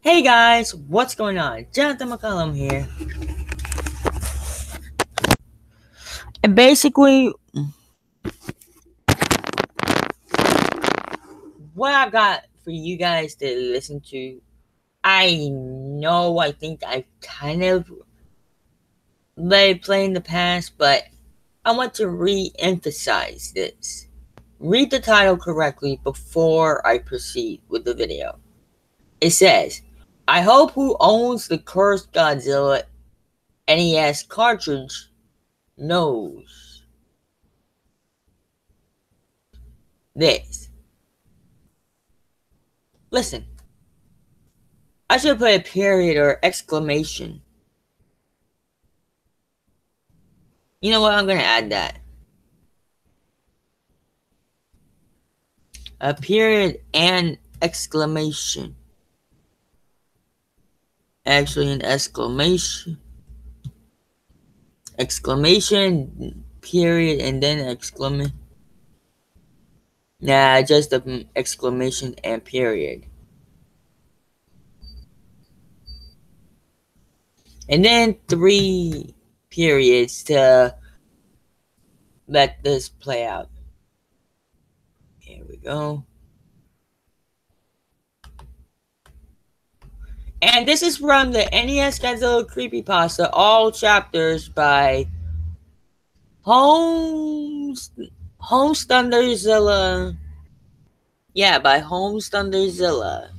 Hey guys, what's going on? Jonathan McCollum here. And basically, what I've got for you guys to listen to, I think I kind of let it play in the past, but I want to re-emphasize this. Read the title correctly before I proceed with the video. It says, I hope who owns the cursed Godzilla NES cartridge knows this. Listen, I should put a period or exclamation. You know what? I'm going to add that. A period and exclamation. Actually, an exclamation. Exclamation, period, and then exclamation. Nah, just an exclamation and period. And then 3 periods to let this play out. Here we go. And this is from the NES Godzilla Creepypasta, all chapters by Thunderzilla. Yeah, by Thunderzilla.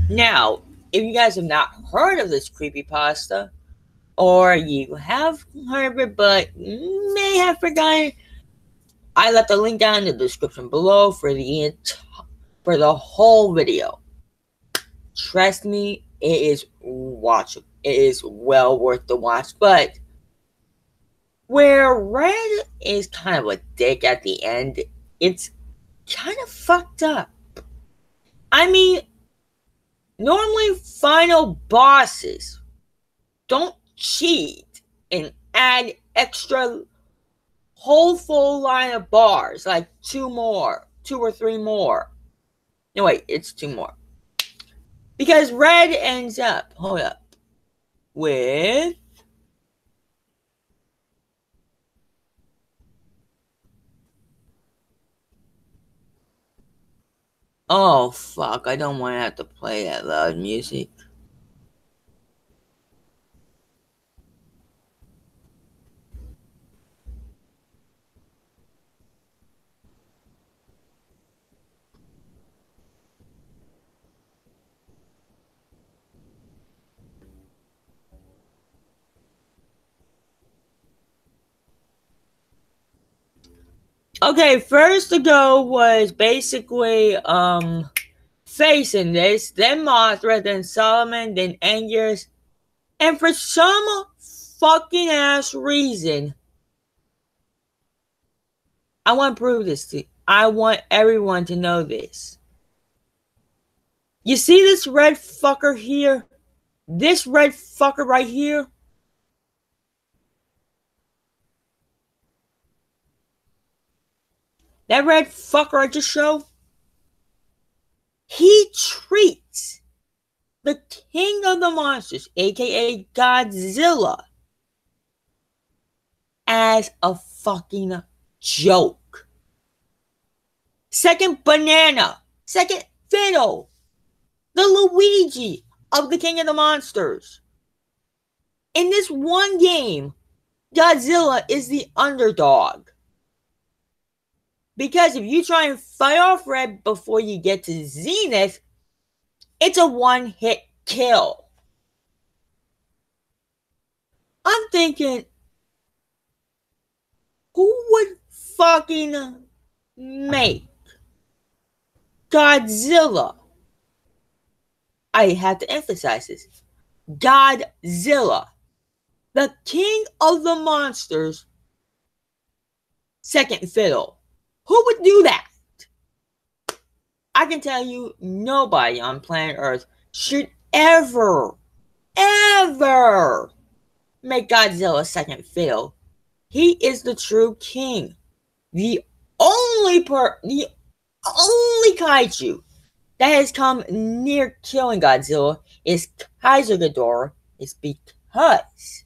Now, if you guys have not heard of this creepypasta, or you have heard of it but may have forgotten, I left the link down in the description below for the whole video. Trust me, it is watchable. It is well worth the watch. But where Red is kind of a dick at the end, it's kind of fucked up. I mean, normally final bosses don't cheat and add extra whole full line of bars, like 2 or 3 more. No, wait, it's 2 more. Because Red ends up, with oh fuck, I don't want to have to play that loud music. Okay, first to go was basically facing this, then Mothra, then Solomon, then Angus, and for some fucking ass reason, I want to prove this to you. I want everyone to know this. You see this red fucker here? This red fucker right here? That red fucker I just showed? He treats the king of the monsters, aka Godzilla, as a fucking joke. Second banana, second fiddle, the Luigi of the king of the monsters. In this one game, Godzilla is the underdog. Because if you try and fight off Red before you get to Zenith, it's a 1-hit kill. I'm thinking, who would fucking make Godzilla? I have to emphasize this. Godzilla, the king of the monsters, second fiddle. Who would do that? I can tell you, nobody on planet Earth should ever make Godzilla second fiddle. He is the true king. The only kaiju that has come near killing Godzilla is Kaiser Ghidorah is because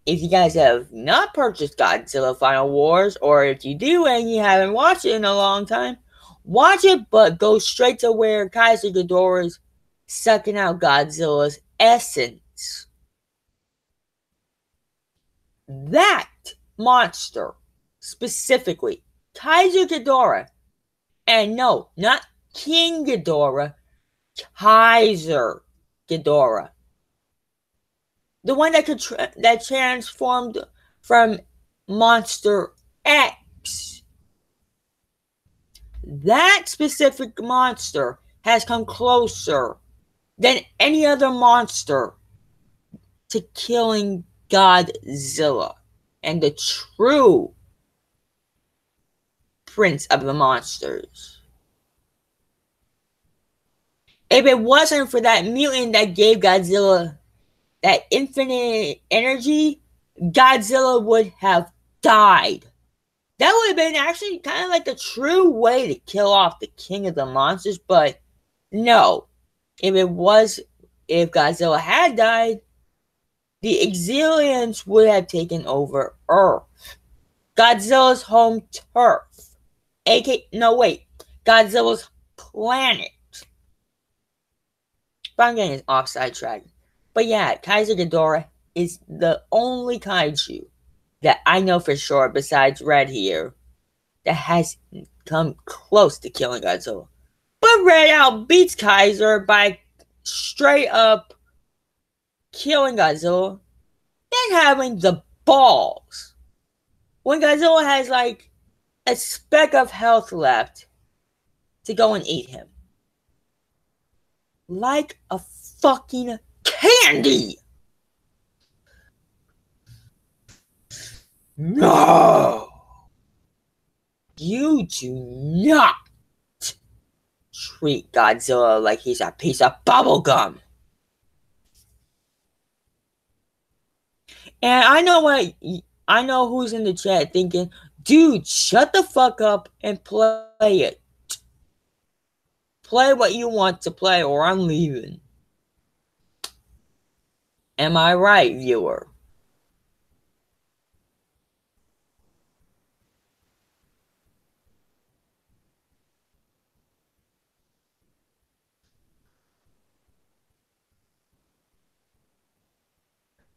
if you guys have not purchased Godzilla Final Wars, or if you do and you haven't watched it in a long time, watch it, but go straight to where Kaiser Ghidorah is sucking out Godzilla's essence. That monster, specifically, Kaiser Ghidorah, and no, not King Ghidorah, Kaiser Ghidorah. The one that that transformed from Monster X. That specific monster has come closer than any other monster to killing Godzilla and the true prince of the monsters. If it wasn't for that mutant that gave Godzilla that infinite energy, Godzilla would have died. That would have been actually kind of like the true way to kill off the king of the monsters, but no. If Godzilla had died, the Exilians would have taken over Earth. Godzilla's home turf. Godzilla's planet. But I'm getting offside track. But yeah, Kaiser Ghidorah is the only kaiju that I know for sure, besides Red here, that has come close to killing Godzilla. But Red outbeats Kaiser by straight up killing Godzilla and having the balls. When Godzilla has like a speck of health left to go and eat him. Like a fucking candy! No! You do not treat Godzilla like he's a piece of bubblegum. And I know who's in the chat thinking, dude, shut the fuck up and play it. Play what you want to play or I'm leaving. Am I right, viewer?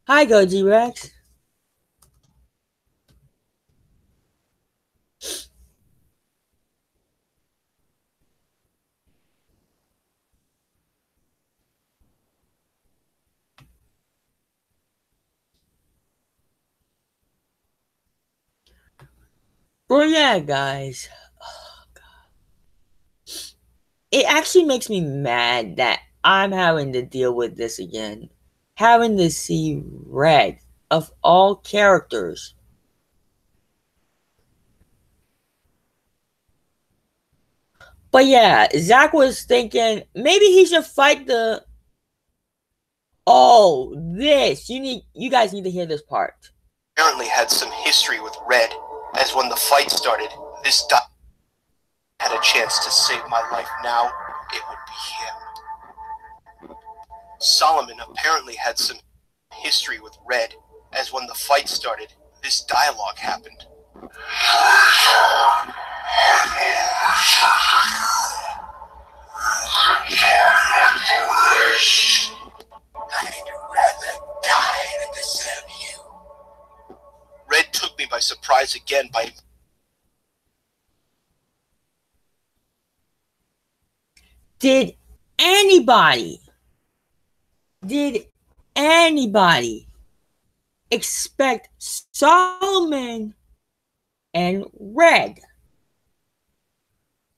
Hi, Goji Rex. Well, yeah, guys. Oh, God. It actually makes me mad that I'm having to deal with this again. Having to see Red, of all characters. But yeah, Zach was thinking maybe he should fight the... Oh, this. You guys need to hear this part. Apparently had some history with Red, as when the fight started, this had a chance to save my life now, it would be him. Solomon apparently had some history with Red, as when the fight started, this dialogue happened. Red took me by surprise again by... Did anybody expect Solomon and Red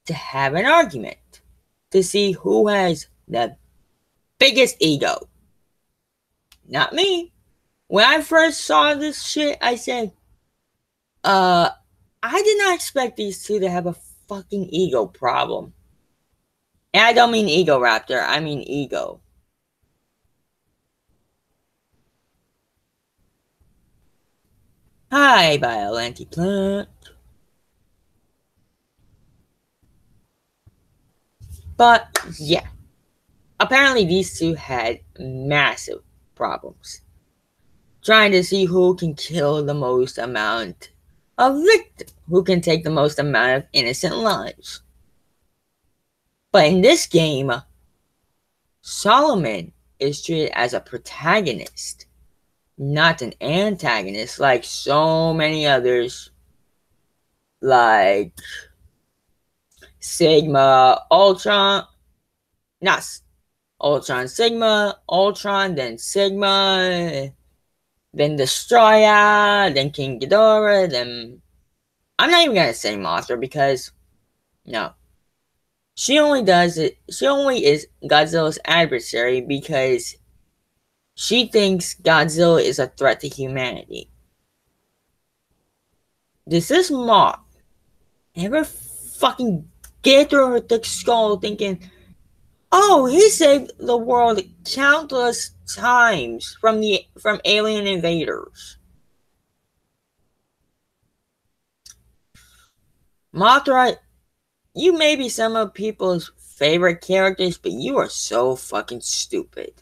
to have an argument to see who has the biggest ego? Not me. When I first saw this shit, I said, I did not expect these two to have a fucking ego problem. And I don't mean Ego Raptor, I mean ego. Hi, Bio Antiplant. But yeah, apparently these two had massive problems trying to see who can kill the most amount of victims, who can take the most amount of innocent lives. But in this game, Solomon is treated as a protagonist, not an antagonist like so many others, like Sigma, Ultron, not Ultron, Sigma, Ultron, then Sigma, then Destroyer, then King Ghidorah, then... I'm not even gonna say Mothra because, no. She only is Godzilla's adversary because she thinks Godzilla is a threat to humanity. Does this Moth ever fucking get through her thick skull thinking, oh, he saved the world countless times from alien invaders? Mothra, you may be some of people's favorite characters, but you are so fucking stupid.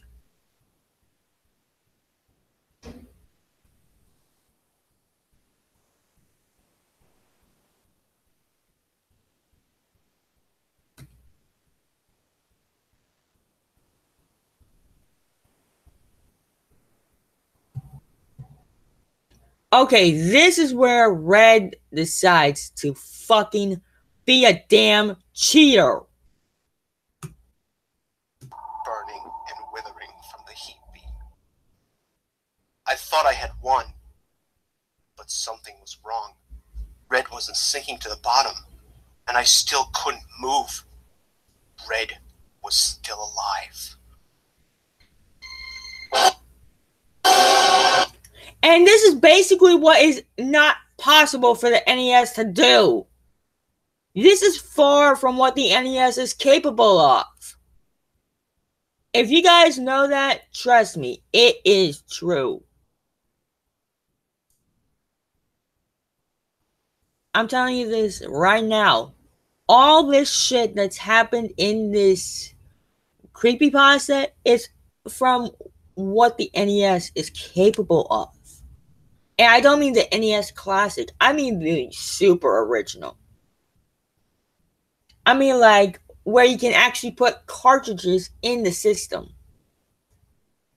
Okay, this is where Red decides to fucking be a damn cheater. Burning and withering from the heat beam. I thought I had won, but something was wrong. Red wasn't sinking to the bottom, and I still couldn't move. Red was still alive. And this is basically what is not possible for the NES to do. This is far from what the NES is capable of. If you guys know that, trust me, it is true. I'm telling you this right now. All this shit that's happened in this creepypasta is from what the NES is capable of. And I don't mean the NES Classic. I mean the Super Original. I mean like where you can actually put cartridges in the system.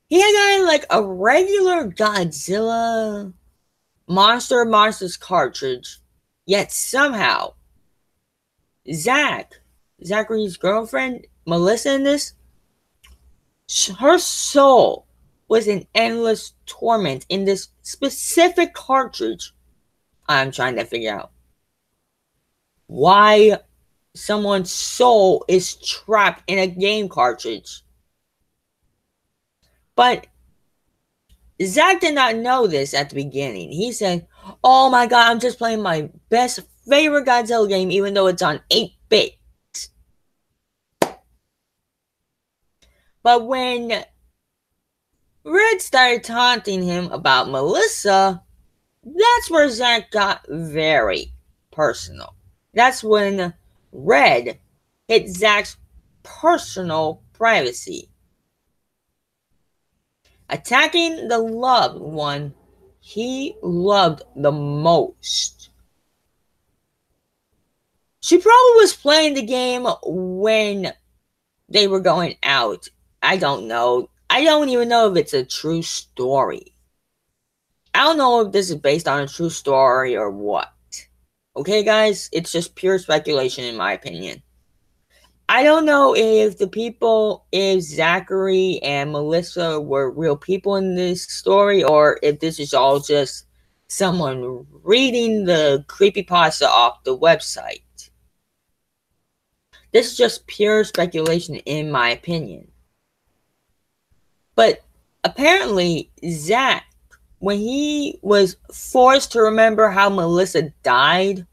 He had like a regular Godzilla Monsters cartridge, yet somehow Zachary's girlfriend, Melissa, in this, her soul was in endless torment in this specific cartridge. I'm trying to figure out why someone's soul is trapped in a game cartridge. But Zach did not know this at the beginning. He said, oh my god, I'm just playing my best favorite Godzilla game even though it's on 8-bit. But when Red started taunting him about Melissa, that's where Zach got very personal. That's when Red hit Zach's personal privacy. Attacking the loved one he loved the most. She probably was playing the game when they were going out. I don't know. I don't even know if it's a true story. I don't know if this is based on a true story or what. Okay, guys? It's just pure speculation in my opinion. I don't know if if Zachary and Melissa were real people in this story, or if this is all just someone reading the creepypasta off the website. This is just pure speculation in my opinion. But apparently, Zach, when he was forced to remember how Melissa died,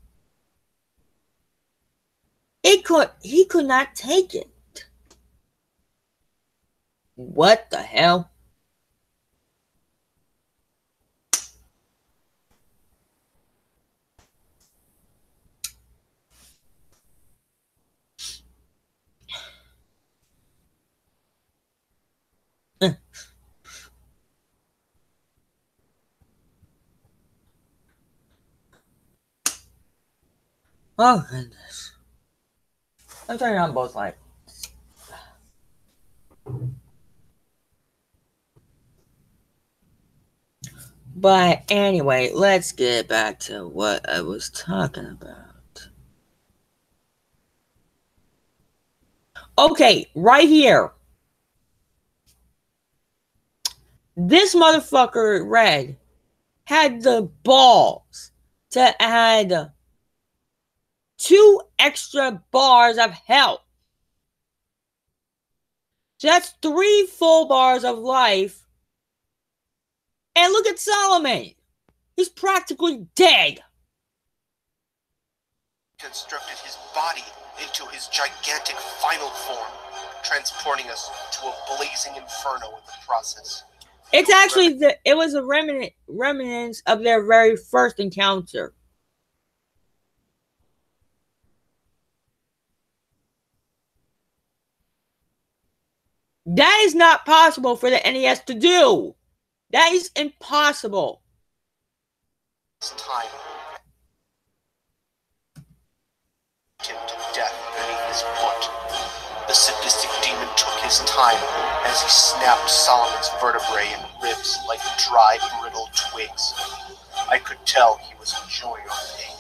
he could not take it. What the hell? Oh, goodness. I'm turning on both lights. But anyway, let's get back to what I was talking about. Okay, right here. This motherfucker, Red, had the balls to add 2 extra bars of health. So that's 3 full bars of life. And look at Solomon. He's practically dead. Constructed his body into his gigantic final form, transporting us to a blazing inferno in the process. It's actually it was a remnants of their very first encounter. That is not possible for the NES to do. That is impossible. It's time. Him to death beneath his foot. The sadistic demon took his time as he snapped Solomon's vertebrae and ribs like dry, brittle twigs. I could tell he was enjoying our pain.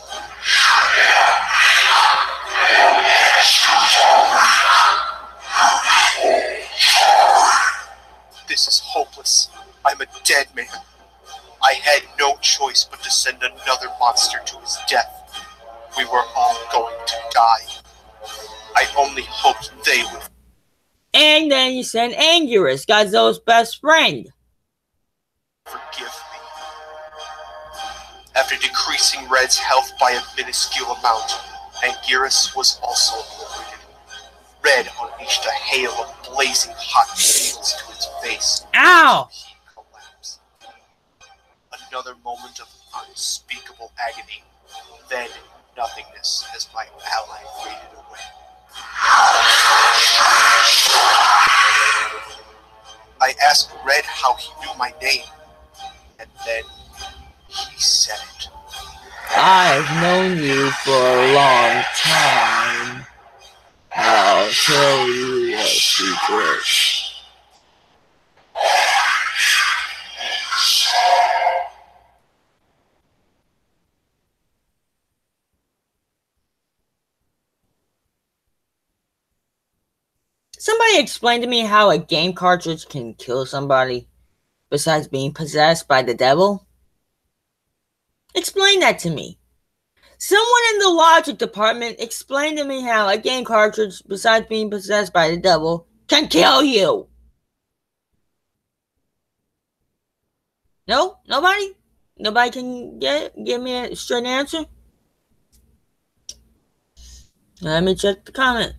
This is hopeless. I'm a dead man. I had no choice but to send another monster to his death. We were all going to die. I only hoped they would. And then you send Anguirus, Godzilla's best friend. Forgive me. After decreasing Red's health by a minuscule amount, Anguirus was also obliterated. Red unleashed a hail of blazing hot needles to its face. Ow! He collapsed. Another moment of unspeakable agony. Then nothingness as my ally faded away. I asked Red how he knew my name, and then he said it. I've known you for a long time. I'll tell you a secret. Somebody explain to me how a game cartridge can kill somebody besides being possessed by the devil? Explain that to me. Someone in the logic department explain to me how a game cartridge besides being possessed by the devil can kill you. No? Nobody? Nobody can give me a straight answer? Let me check the comment.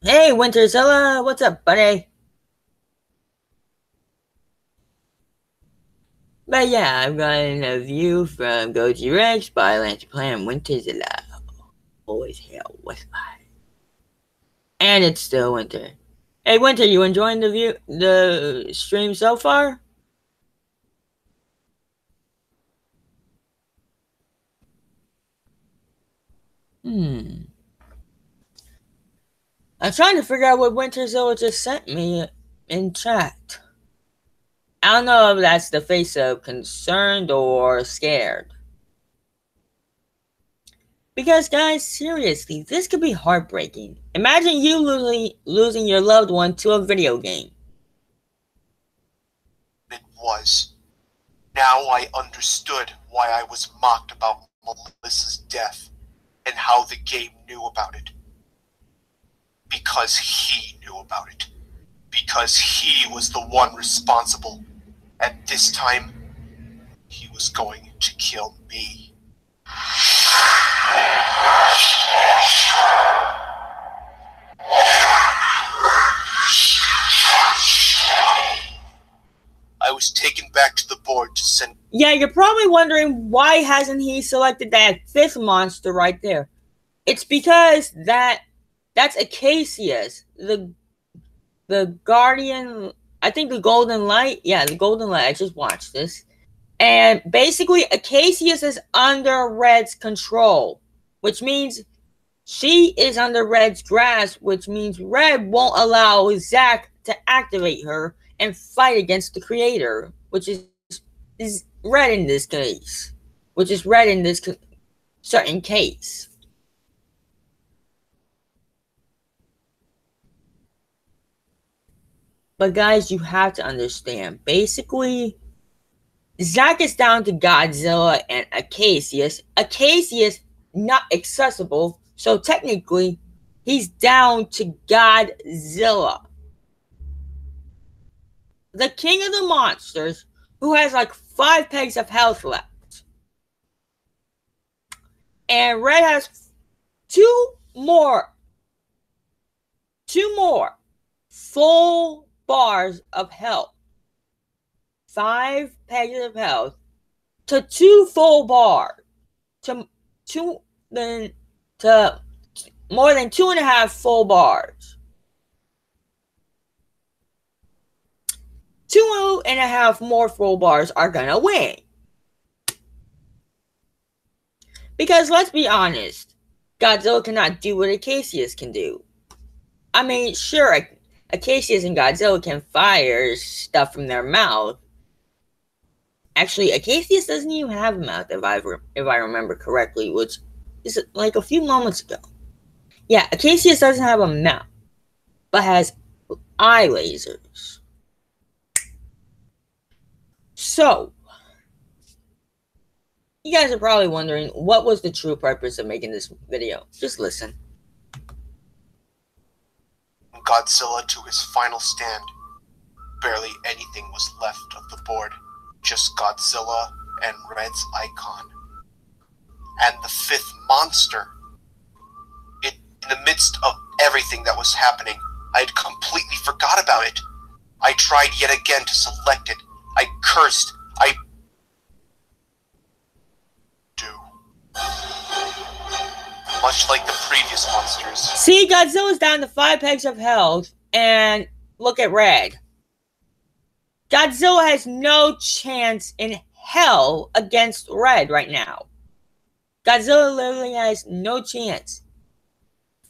Hey, Winterzilla, what's up, buddy? But yeah, I've gotten a view from Goji Rex by Lance Plan Winterzilla. Always hell with mine. And it's still winter. Hey, Winter, you enjoying the stream so far? I'm trying to figure out what Winterzilla just sent me in chat. I don't know if that's the face of concerned or scared. Because, guys, seriously, this could be heartbreaking. Imagine you losing your loved one to a video game. It was. Now I understood why I was mocked about Melissa's death and how the game knew about it. Because he knew about it. Because he was the one responsible. At this time, he was going to kill me. I was taken back to the board to send... Yeah, you're probably wondering why hasn't he selected that 5th monster right there. It's because that's Acacia's, the Guardian, I think the Golden Light. Yeah, the Golden Light. I just watched this. And basically, Acacius is under Red's control, which means she is under Red's grasp, which means Red won't allow Zack to activate her and fight against the Creator, which is Red in this case. Which is Red in this certain case. But guys, you have to understand, basically, Zack is down to Godzilla and Acacius. Acacius, not accessible, so technically, he's down to Godzilla. The king of the monsters, who has like 5 pegs of health left. And Red has 2 more full bars of health. 5 pegs of health to 2 full bars. To more than 2.5 full bars. 2.5 more full bars are gonna win. Because let's be honest, Godzilla cannot do what Acacius can do. I mean, sure, Acacius and Godzilla can fire stuff from their mouth. Actually, Acacius doesn't even have a mouth, if I remember correctly, which is like a few moments ago. Yeah, Acacius doesn't have a mouth, but has eye lasers. So, you guys are probably wondering, what was the true purpose of making this video? Just listen. Godzilla to his final stand. Barely anything was left of the board. Just Godzilla and Red's icon. And the 5th monster. In the midst of everything that was happening, I had completely forgot about it. I tried yet again to select it. I cursed. I do. Much like the previous monsters. See, Godzilla's down to 5 pegs of health, and look at Red. Godzilla has no chance in hell against Red right now. Godzilla literally has no chance.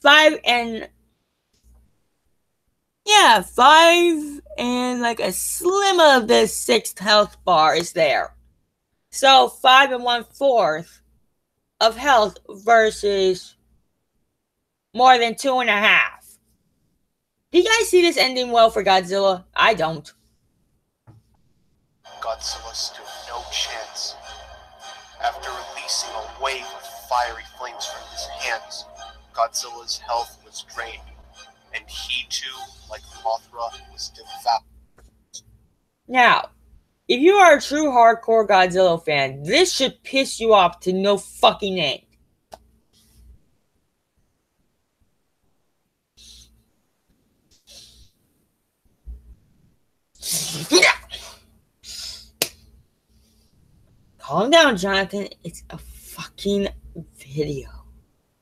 5 and like a slim of the 6th health bar is there. So 5 and 1/4 of health versus more than 2.5. Do you guys see this ending well for Godzilla? I don't. Godzilla stood no chance. After releasing a wave of fiery flames from his hands, Godzilla's health was drained, and he too, like Mothra, was devoured. Now, if you are a true hardcore Godzilla fan, this should piss you off to no fucking end. Calm down, Jonathan. It's a fucking video.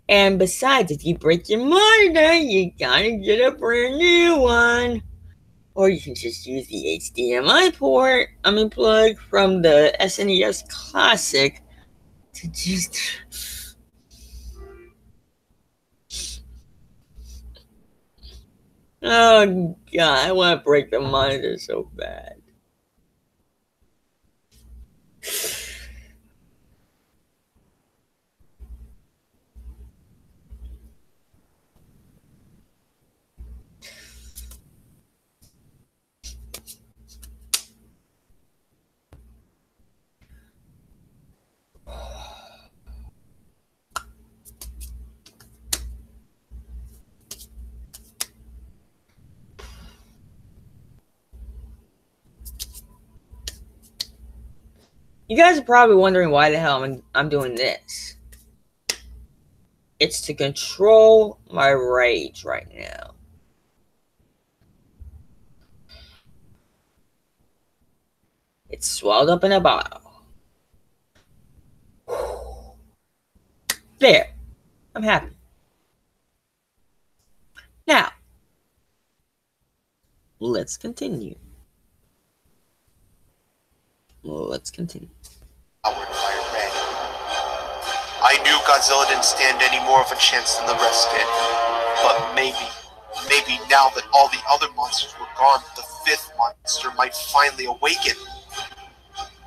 And besides, if you break your monitor, you gotta get a brand new one. Or you can just use the HDMI port, plug from the SNES Classic to just... Oh god, I want to break the monitor so bad. You guys are probably wondering why the hell I'm doing this. It's to control my rage right now. It's swelled up in a bottle. There. I'm happy. Now, let's continue. Well, let's continue. Powered by Red. I knew Godzilla didn't stand any more of a chance than the rest did. But maybe now that all the other monsters were gone, the fifth monster might finally awaken.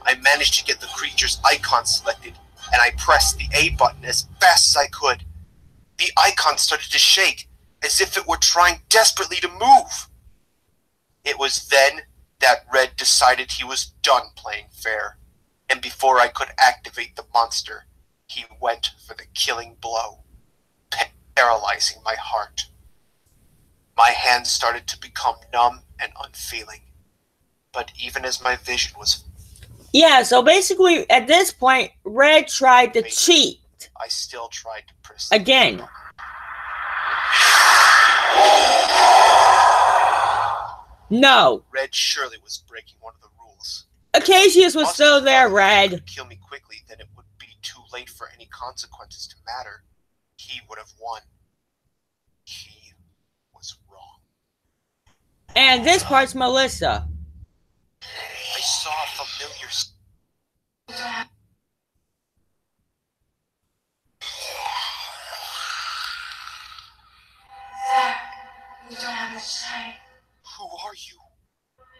I managed to get the creature's icon selected, and I pressed the A button as fast as I could. The icon started to shake, as if it were trying desperately to move. It was then that Red decided he was done playing fair, and before I could activate the monster, he went for the killing blow, paralyzing my heart. My hands started to become numb and unfeeling, but even as my vision was... Yeah, so basically, at this point, Red tried to cheat. I still tried to press... Again. No. Red surely was breaking one of the rules. Acacius was still there, Red. If he could kill me quickly, then it would be too late for any consequences to matter. He would have won. He was wrong. And this part's Melissa. I saw a familiar... Zach, we don't have much time. Who are you?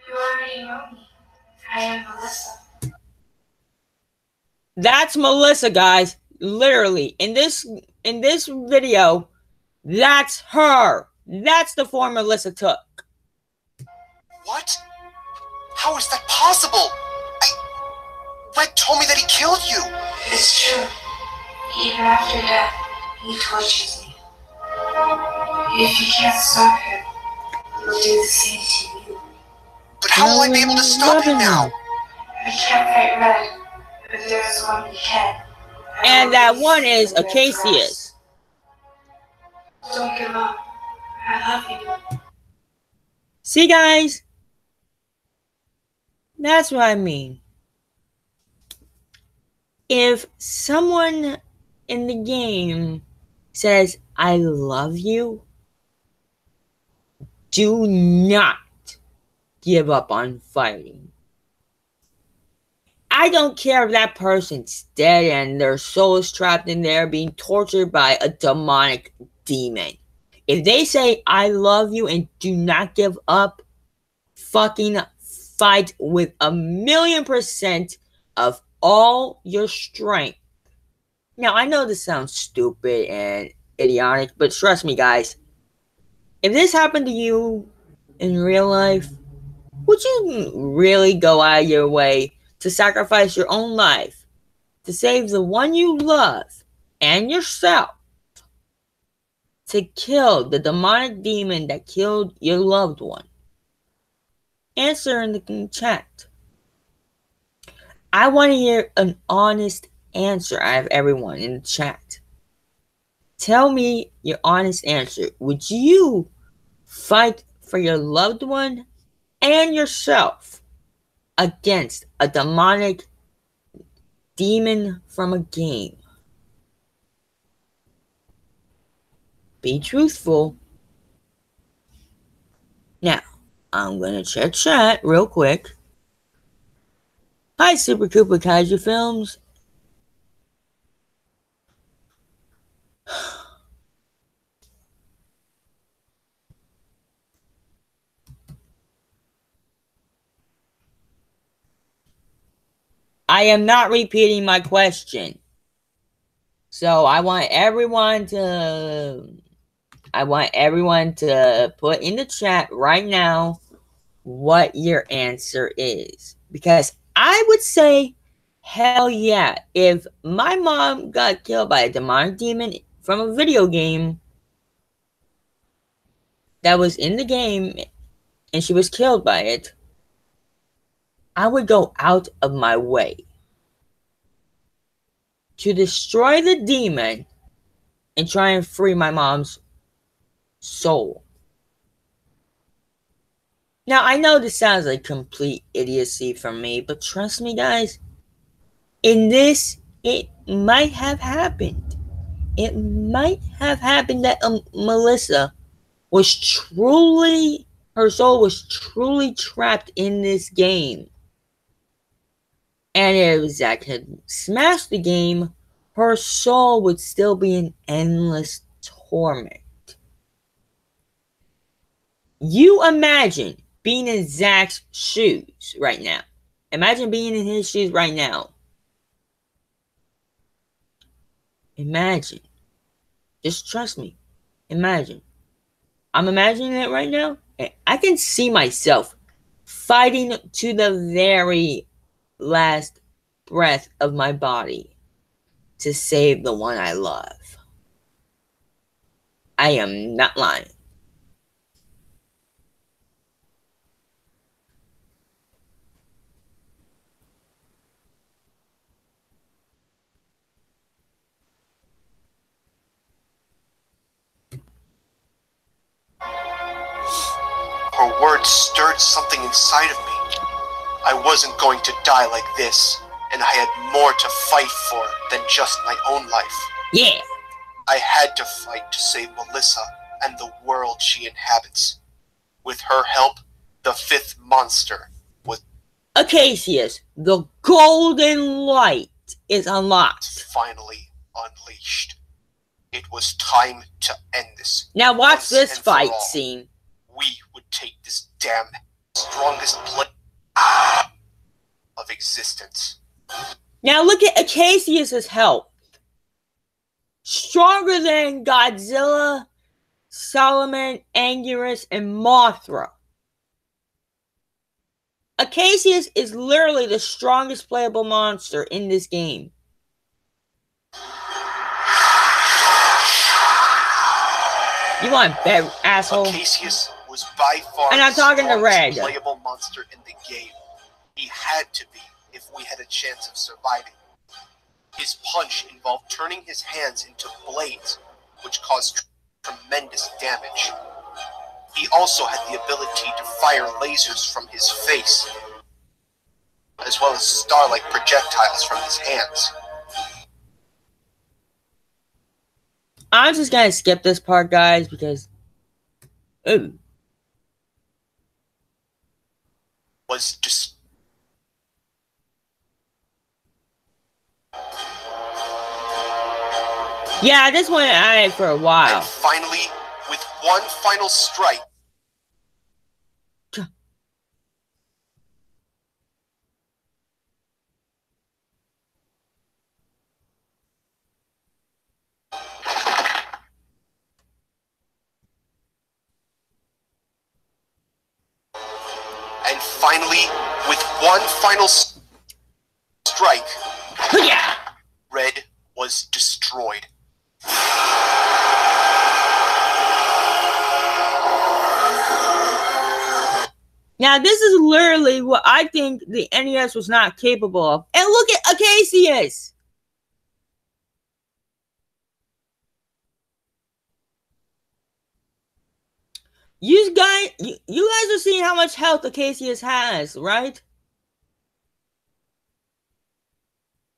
You already know me. I am Melissa. That's Melissa, guys. Literally, in this video, that's her. That's the form Melissa took. What? How is that possible? Red told me that he killed you. It's true. Even after death, he tortures me. If you can't stop him, he'll do the same to you. But how will I be able to stop him now? I can't fight Red, but there's one who can. And that one is Acacius. Don't give up. I love you. See, guys? That's what I mean. If someone in the game says, I love you, do not give up on fighting. I don't care if that person's dead and their soul is trapped in there being tortured by a demonic demon. If they say, I love you and do not give up, fucking fight with 1,000,000% of all your strength. Now, I know this sounds stupid and idiotic, but trust me, guys. If this happened to you in real life, would you really go out of your way to sacrifice your own life to save the one you love and yourself to kill the demonic demon that killed your loved one? Answer in the chat. I want to hear an honest answer out of everyone in the chat. Tell me your honest answer. Would you fight for your loved one and yourself against a demonic demon from a game? Be truthful. Now, I'm going to check chat real quick. Hi, Super Koopa Kaiju Films. I am not repeating my question. So I want everyone to put in the chat right now what your answer is. Because I would say, hell yeah. If my mom got killed by a demonic demon from a video game that was in the game and she was killed by it, I would go out of my way to destroy the demon and try and free my mom's soul. Now, I know this sounds like complete idiocy from me, but trust me, guys, in this, it might have happened. It might have happened that Melissa was her soul was truly trapped in this game. And if Zack had smashed the game, her soul would still be in endless torment. You imagine being in Zack's shoes right now. Imagine being in his shoes right now. Imagine. Just trust me. Imagine. I'm imagining it right now. I can see myself fighting to the very last breath of my body to save the one I love. I am not lying. Her words stirred something inside of me. I wasn't going to die like this, and I had more to fight for than just my own life. Yeah. I had to fight to save Melissa and the world she inhabits. With her help, the fifth monster was Acacius, the golden light is unlocked. finally unleashed. It was time to end this. Now watch once this and for fight all. scene. We would take this damn strongest play of existence. Now look at Acacius's health. Stronger than Godzilla, Solomon, Anguirus, and Mothra. Acacius is literally the strongest playable monster in this game. You want bet, asshole? Acacius was by far And I'm talking to the Red. strongest playable monster in the game. He had to be if we had a chance of surviving. His punch involved turning his hands into blades, which caused tremendous damage. He also had the ability to fire lasers from his face, as well as star-like projectiles from his hands. I'm just gonna skip this part, guys, because... Ooh. Was just... Yeah, this went at it for a while. And finally, with one final strike, strike, Yeah. Red was destroyed. Now, this is literally what I think the NES was not capable of. And look at Acacius! You guys are seeing how much health Acacius has, right?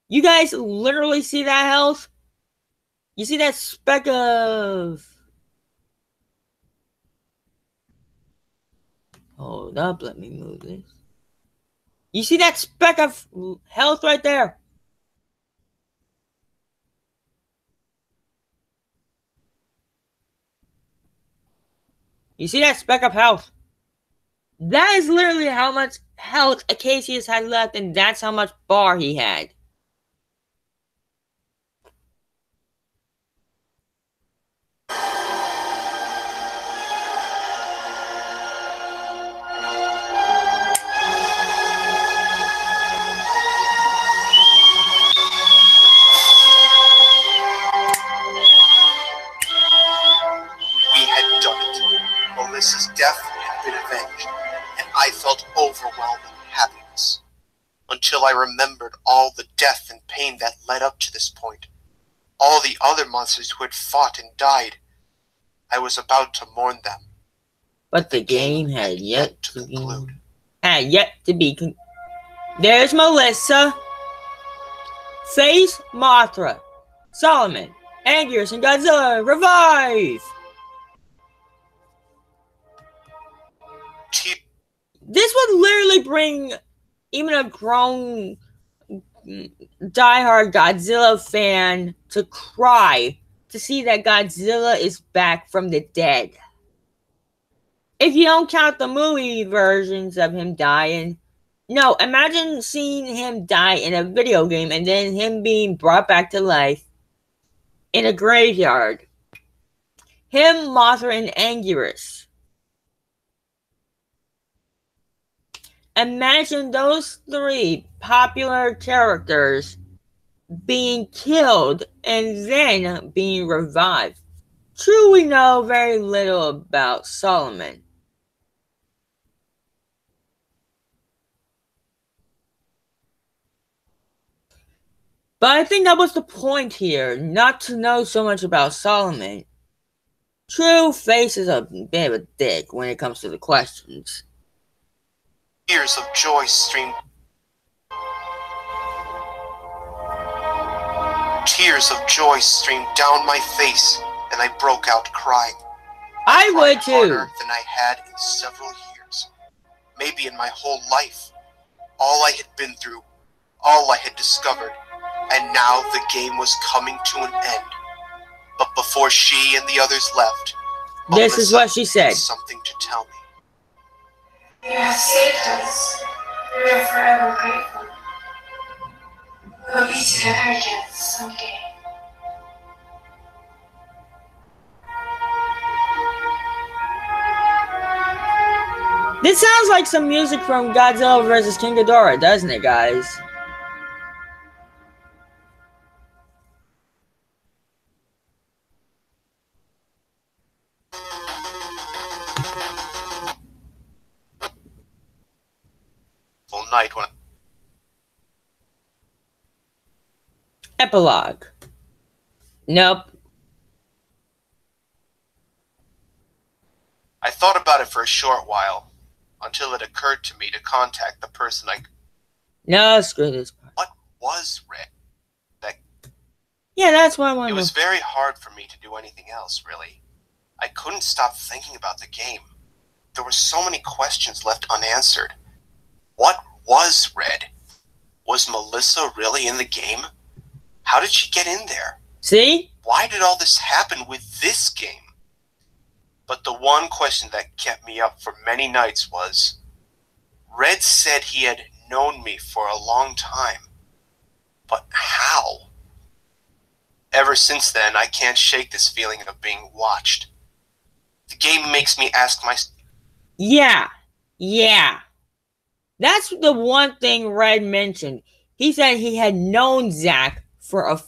You guys literally see that health? You see that speck of... Hold up, let me move this. You see that speck of health right there? You see that speck of health? That is literally how much health Acacius had left, and that's how much bar he had. Melissa's death had been avenged, and I felt overwhelming happiness. Until I remembered all the death and pain that led up to this point. All the other monsters who had fought and died. I was about to mourn them. But the game had yet to conclude. There's Melissa. Face Mothra. Solomon. Anguirus and Godzilla. Revive! This would literally bring even a grown diehard Godzilla fan to cry to see that Godzilla is back from the dead. If you don't count the movie versions of him dying, no, imagine seeing him die in a video game and then him being brought back to life in a graveyard. Him, Mothra, and Anguirus. Imagine those three popular characters being killed and then being revived. True, we know very little about Solomon. But I think that was the point here, not to know so much about Solomon. True, Face is a bit of a dick when it comes to the questions. Tears of joy streamed. Tears of joy streamed down my face, and I broke out crying. I would too. Harder than I had in several years, maybe in my whole life. All I had been through, all I had discovered, and now the game was coming to an end. But before she and the others left, this is what she said. Something to tell me. You have saved us. We are forever grateful. We'll be together again someday. This sounds like some music from Godzilla vs. King Ghidorah, doesn't it, guys? Night when Epilogue. Nope. I thought about it for a short while, until it occurred to me to contact the person I... No, screw this part. What was Red? Yeah, that's what I wanted. It was very hard for me to do anything else, really. I couldn't stop thinking about the game. There were so many questions left unanswered. What was Red? Was Melissa really in the game? How did she get in there? See? Why did all this happen with this game? But the one question that kept me up for many nights was, Red said he had known me for a long time. But how? Ever since then, I can't shake this feeling of being watched. The game makes me ask myself... Yeah. That's the one thing Red mentioned. He said he had known Zack for a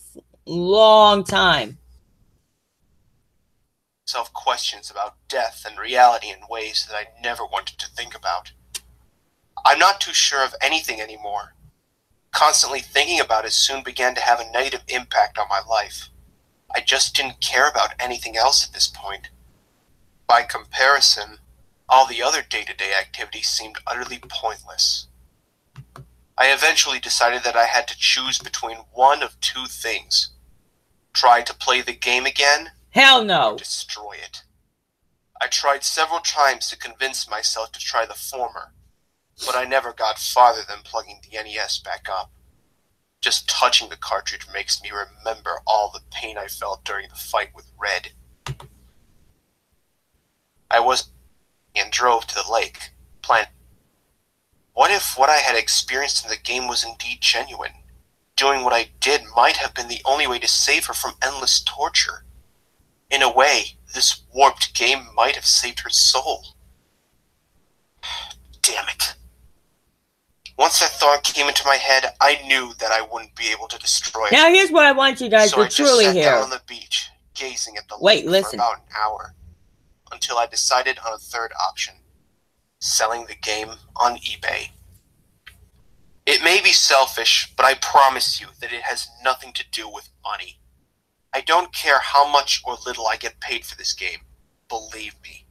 long time. Questions about death and reality in ways that I never wanted to think about. I'm not too sure of anything anymore. Constantly thinking about it soon began to have a negative impact on my life. I just didn't care about anything else at this point. By comparison, all the other day-to-day activities seemed utterly pointless. I eventually decided that I had to choose between one of two things. Try to play the game again, hell no, or destroy it. I tried several times to convince myself to try the former, but I never got farther than plugging the NES back up. Just touching the cartridge makes me remember all the pain I felt during the fight with Red. I was and drove to the lake, planning. What if what I had experienced in the game was indeed genuine? Doing what I did might have been the only way to save her from endless torture. In a way, this warped game might have saved her soul. Damn it. Once that thought came into my head, I knew that I wouldn't be able to destroy it. Now here's what I want you guys to truly hear. So I just sat down on the beach, gazing at the lake for about an hour, until I decided on a third option, selling the game on eBay. It may be selfish, but I promise you that it has nothing to do with money. I don't care how much or little I get paid for this game. Believe me.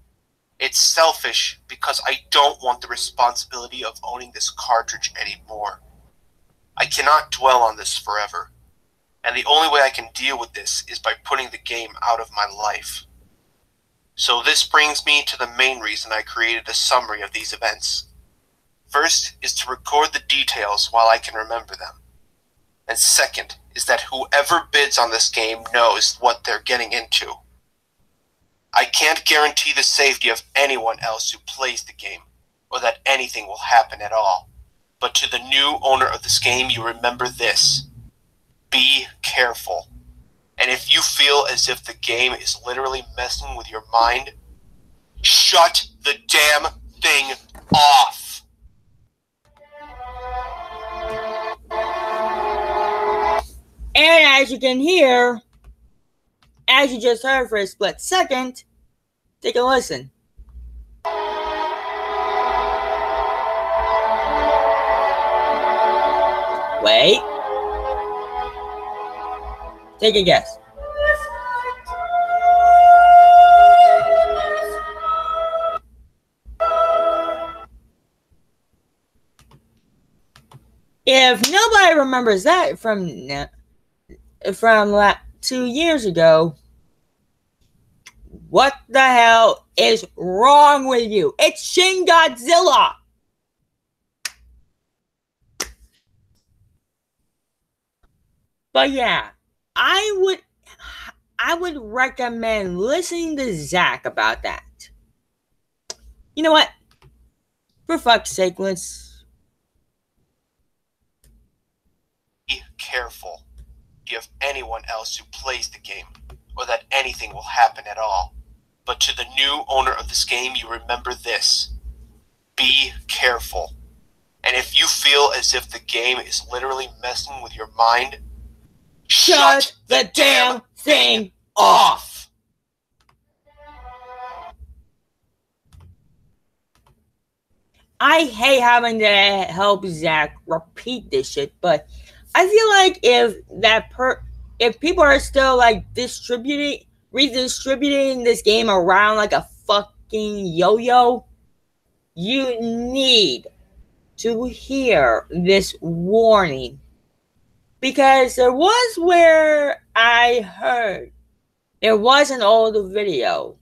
It's selfish because I don't want the responsibility of owning this cartridge anymore. I cannot dwell on this forever, and the only way I can deal with this is by putting the game out of my life. So this brings me to the main reason I created a summary of these events. First is to record the details while I can remember them. And second is that whoever bids on this game knows what they're getting into. I can't guarantee the safety of anyone else who plays the game, or that anything will happen at all. But to the new owner of this game, you remember this. Be careful. And if you feel as if the game is literally messing with your mind, shut the damn thing off. And as you can hear, as you just heard for a split second, take a listen. Wait. Take a guess. If nobody remembers that from 2 years ago, what the hell is wrong with you? It's Shin Godzilla! But yeah, I would recommend listening to Zach about that. You know what? For fuck's sake, let's... Be careful of anyone else who plays the game, or that anything will happen at all. But to the new owner of this game, you remember this. Be careful. And if you feel as if the game is literally messing with your mind, shut the damn thing off! I hate having to help Zach repeat this shit, but I feel like if people are still like redistributing this game around like a fucking yo-yo, you need to hear this warning. Because there was an old video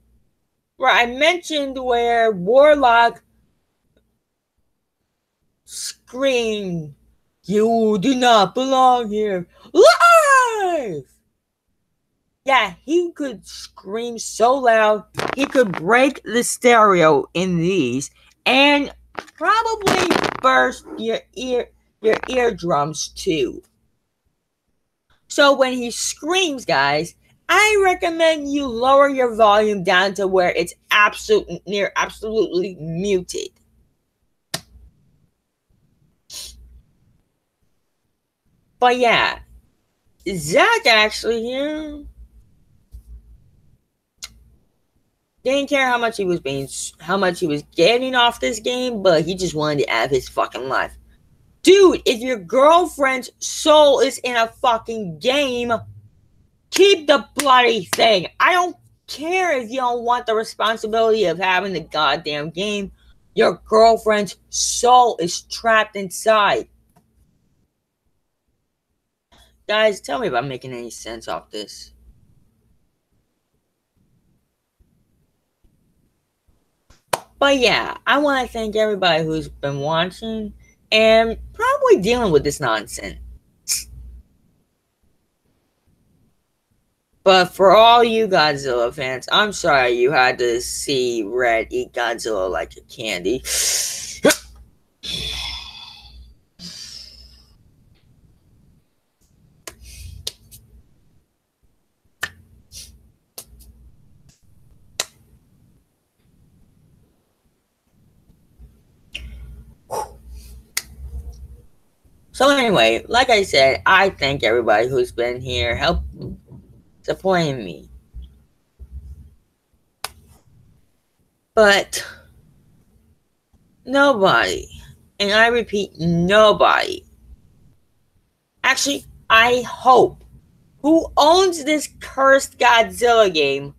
where I mentioned where Warlock screamed, "You do not belong here," live! Yeah, he could scream so loud, he could break the stereo in these and probably burst your eardrums too. So when he screams, guys, I recommend you lower your volume down to where it's absolutely muted. But yeah, Zach actually here didn't care how much he was getting off this game, but he just wanted to have his fucking life. Dude, if your girlfriend's soul is in a fucking game, keep the bloody thing. I don't care if you don't want the responsibility of having the goddamn game. Your girlfriend's soul is trapped inside. Guys, tell me if I'm making any sense off this. But yeah, I want to thank everybody who's been watching and probably dealing with this nonsense. But for all you Godzilla fans, I'm sorry you had to see Red eat Godzilla like a candy. So anyway, like I said, I thank everybody who's been here supporting me. But nobody, and I repeat, nobody, actually, I hope, who owns this cursed Godzilla game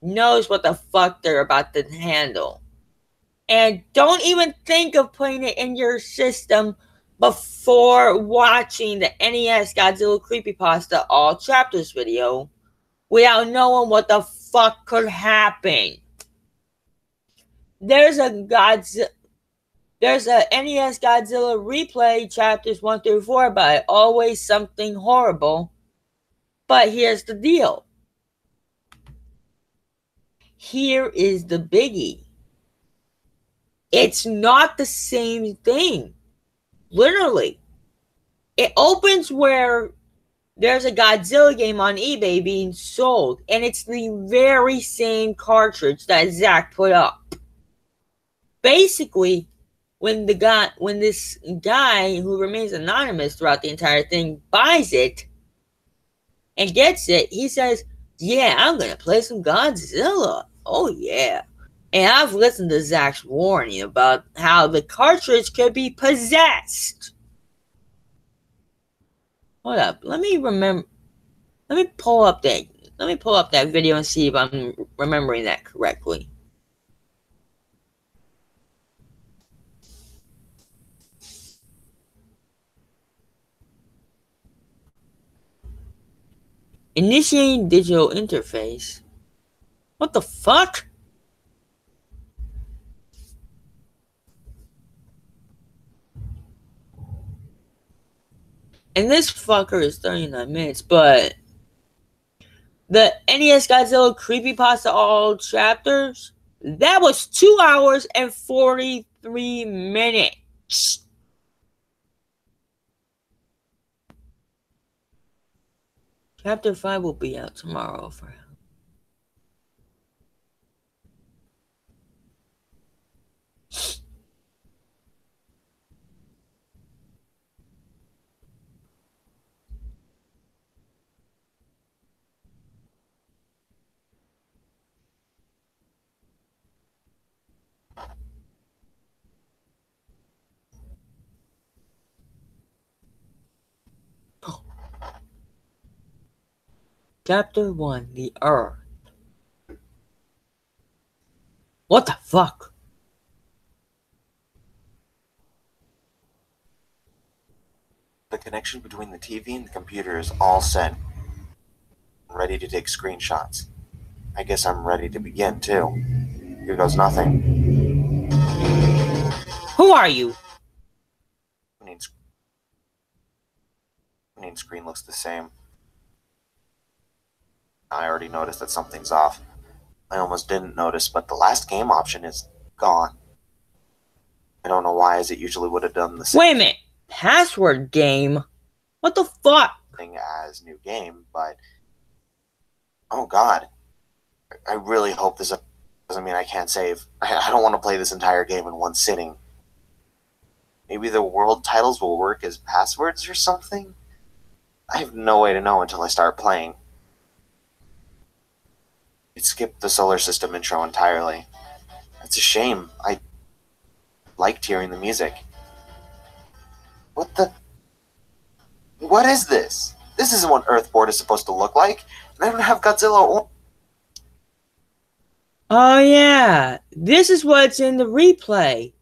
knows what the fuck they're about to handle. And don't even think of putting it in your system before watching the NES Godzilla Creepypasta All Chapters video without knowing what the fuck could happen. There's There's a NES Godzilla replay chapters 1 through 4, but always something horrible. But here's the deal. Here is the biggie. It's not the same thing. Literally. It opens where there's a Godzilla game on eBay being sold, and it's the very same cartridge that Zach put up. Basically, when this guy who remains anonymous throughout the entire thing buys it and gets it, he says, "Yeah, I'm gonna play some Godzilla. Oh yeah." And I've listened to Zach's warning about how the cartridge could be possessed. Hold up, let me pull up that video and see if I'm remembering that correctly. Initiating digital interface. What the fuck? And this fucker is 39 minutes, but the NES Godzilla Creepypasta all chapters, that was 2 hours and 43 minutes. Chapter 5 will be out tomorrow for him. Chapter 1, The Earth. What the fuck? The connection between the TV and the computer is all set. I'm ready to take screenshots. I guess I'm ready to begin, too. Here goes nothing. Who are you? Main screen looks the same. I already noticed that something's off. I almost didn't notice, but the last game option is gone. I don't know why, as it usually would have done the same. Wait a minute. Password game? What the fuck? Thing as new game, but oh god. I really hope this doesn't mean I can't save. I don't want to play this entire game in one sitting. Maybe the world titles will work as passwords or something? I have no way to know until I start playing. It skipped the solar system intro entirely. That's a shame. I liked hearing the music. What is this? This isn't what Earthboard is supposed to look like. And I don't have Godzilla or... Oh yeah, this is what's in the replay.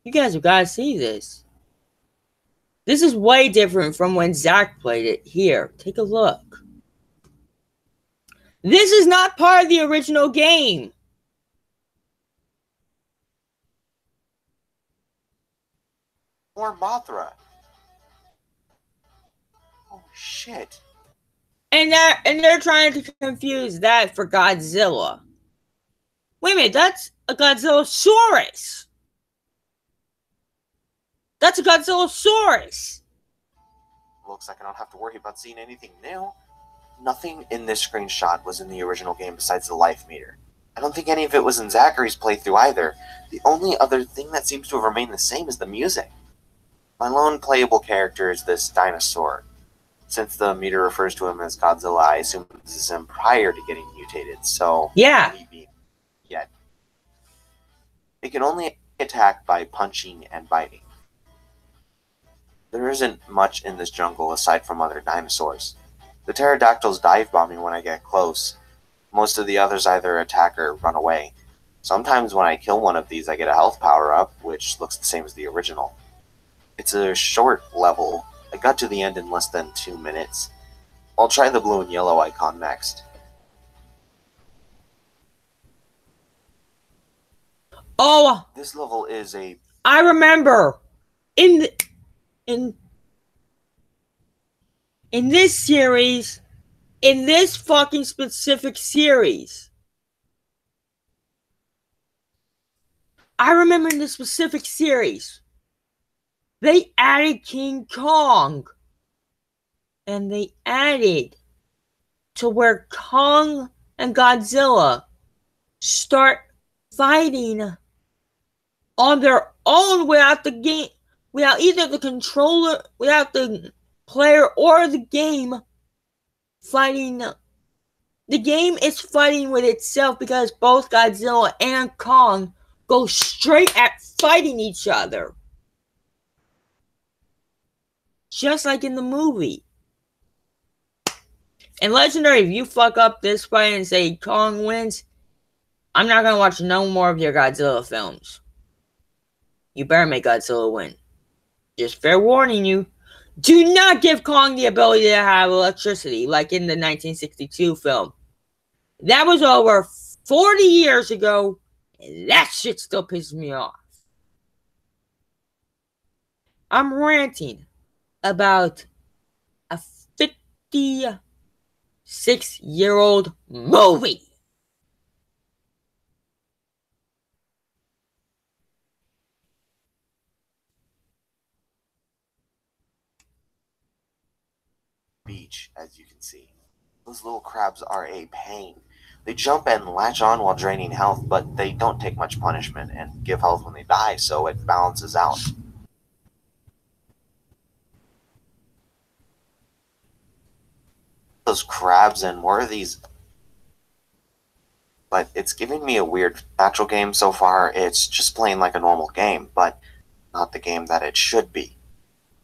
You guys have got to see this. This is way different from when Zach played it. Here, take a look. This is not part of the original game. Or Mothra. Oh shit. And they're trying to confuse that for Godzilla. Wait a minute, that's a Godzillasaurus. That's a Godzillasaurus. Looks like I don't have to worry about seeing anything new. Nothing in this screenshot was in the original game besides the life meter. I don't think any of it was in Zachary's playthrough either. The only other thing that seems to have remained the same is the music. My lone playable character is this dinosaur. Since the meter refers to him as Godzilla, I assume this is him prior to getting mutated, so... Yeah. Yet. It can only attack by punching and biting. There isn't much in this jungle aside from other dinosaurs. The pterodactyls dive bomb me when I get close. Most of the others either attack or run away. Sometimes when I kill one of these I get a health power-up, which looks the same as the original. It's a short level. I got to the end in less than 2 minutes. I'll try the blue and yellow icon next. Oh! This level is a I remember in this series, in this fucking specific series, I remember in this specific series, they added King Kong. And they added to where Kong and Godzilla start fighting on their own without the game, without either the controller, without the player or the game fighting. The game is fighting with itself because both Godzilla and Kong go straight at fighting each other. Just like in the movie. And Legendary, if you fuck up this fight and say Kong wins, I'm not going to watch no more of your Godzilla films. You better make Godzilla win. Just fair warning you. Do not give Kong the ability to have electricity like in the 1962 film. That was over 40 years ago, and that shit still pisses me off. I'm ranting about a 56-year-old movie. Beach, as you can see. Those little crabs are a pain. They jump and latch on while draining health, but they don't take much punishment and give health when they die, so it balances out. Those crabs and more of these, but it's giving me a weird natural game so far. It's just playing like a normal game, but not the game that it should be.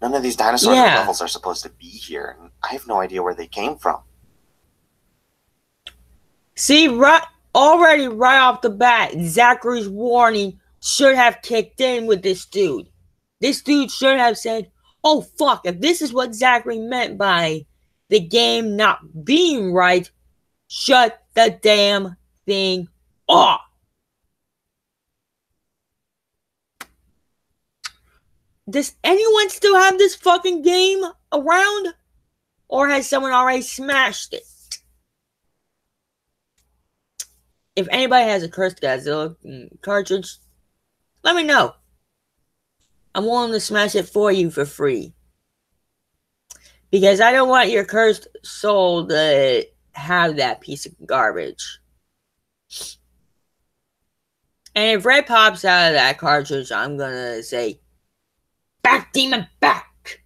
None of these dinosaur levels are supposed to be here, and I have no idea where they came from. See, right off the bat, Zachary's warning should have kicked in with this dude. This dude should have said, oh fuck, if this is what Zachary meant by the game not being right, shut the damn thing off. Does anyone still have this fucking game around? Or has someone already smashed it? If anybody has a Cursed Godzilla cartridge, let me know. I'm willing to smash it for you for free. Because I don't want your cursed soul to have that piece of garbage. And if red pops out of that cartridge, I'm gonna say, back, demon, back!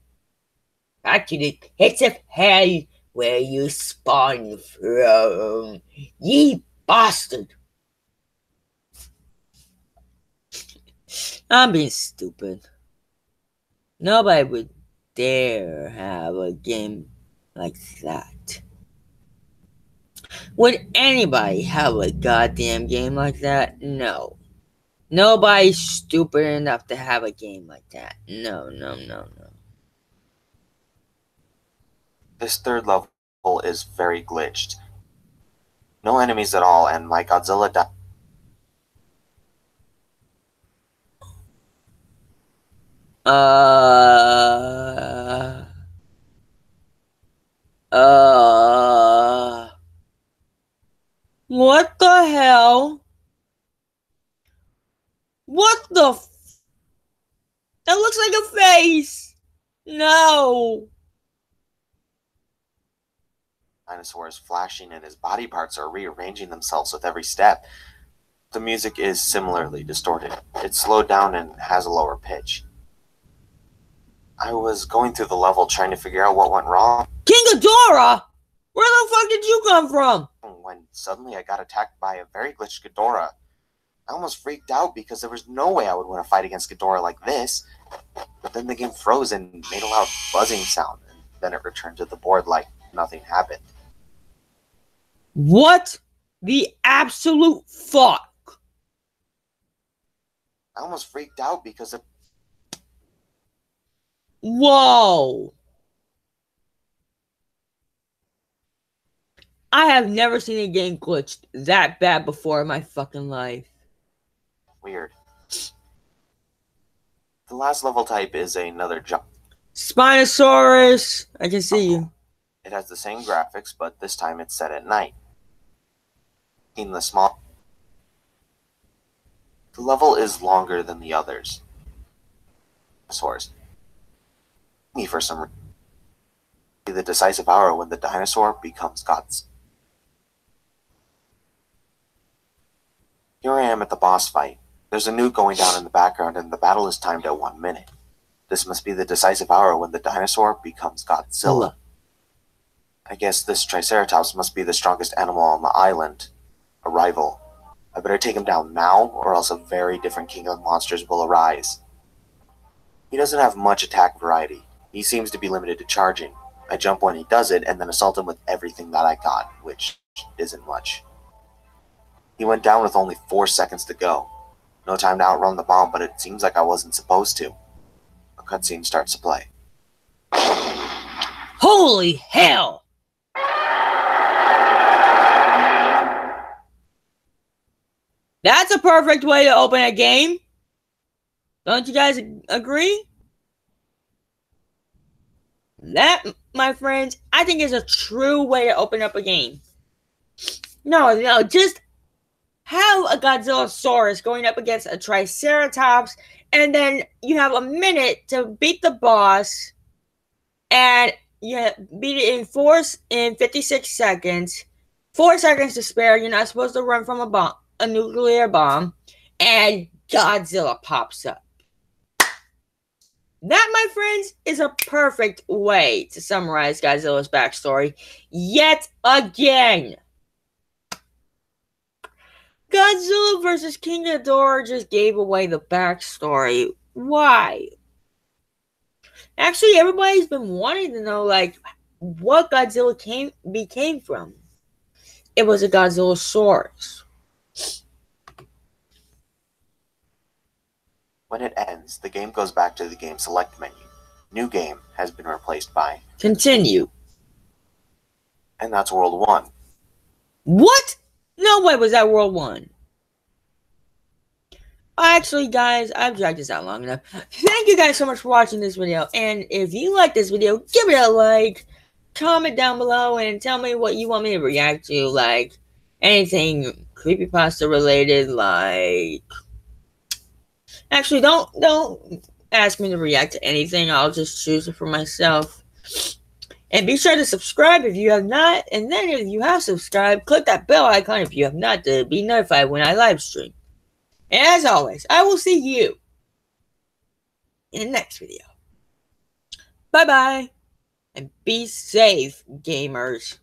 Back to the pits of hell where you spawned from, ye bastard! I'm being stupid. Nobody would dare have a game like that. Would anybody have a goddamn game like that? No. Nobody's stupid enough to have a game like that. No. This third level is very glitched. No enemies at all, and my Godzilla what the hell? What the that looks like a face! No! dinosaur is flashing and his body parts are rearranging themselves with every step. The music is similarly distorted. It's slowed down and has a lower pitch. I was going through the level trying to figure out what went wrong. King Ghidorah? Where the fuck did you come from? When suddenly I got attacked by a very glitched Ghidorah. I almost freaked out because there was no way I would win a fight against Ghidorah like this. But then the game froze and made a loud buzzing sound, and then it returned to the board like nothing happened. What the absolute fuck? I almost freaked out because of... Whoa! I have never seen a game glitched that bad before in my fucking life. Weird. The last level type is another jump. Spinosaurus! I can see you. It has the same graphics, but this time it's set at night. In the small... The level is longer than the others. Dinosaurs. Me for some reason. The decisive hour when the dinosaur becomes Godzilla. Here I am at the boss fight. There's a nuke going down in the background and the battle is timed at 1 minute. This must be the decisive hour when the dinosaur becomes Godzilla. I guess this Triceratops must be the strongest animal on the island. A rival. I better take him down now, or else a very different king of monsters will arise. He doesn't have much attack variety. He seems to be limited to charging. I jump when he does it, and then assault him with everything that I got, which isn't much. He went down with only 4 seconds to go. No time to outrun the bomb, but it seems like I wasn't supposed to. A cutscene starts to play. Holy hell! That's a perfect way to open a game. Don't you guys agree? That, my friends, I think is a true way to open up a game. No, just have a Godzillasaurus going up against a Triceratops, and then you have a minute to beat the boss, and you beat it in 56 seconds. 4 seconds to spare. You're not supposed to run from a nuclear bomb, and Godzilla pops up. That, my friends, is a perfect way to summarize Godzilla's backstory yet again. Godzilla vs. King Ghidorah just gave away the backstory. Why? Actually, everybody's been wanting to know, like, what Godzilla became from. It was a Godzillasaurus. When it ends, the game goes back to the game select menu. New game has been replaced by Continue. And that's World 1. What? No way was that World 1. Actually, guys, I've dragged this out long enough. Thank you guys so much for watching this video. And if you like this video, give it a like. Comment down below and tell me what you want me to react to. Like, anything creepypasta related, like... Actually, don't ask me to react to anything. I'll just choose it for myself. And be sure to subscribe if you have not. And then if you have subscribed, click that bell icon if you have not to be notified when I live stream. And as always, I will see you in the next video. Bye-bye. And be safe, gamers.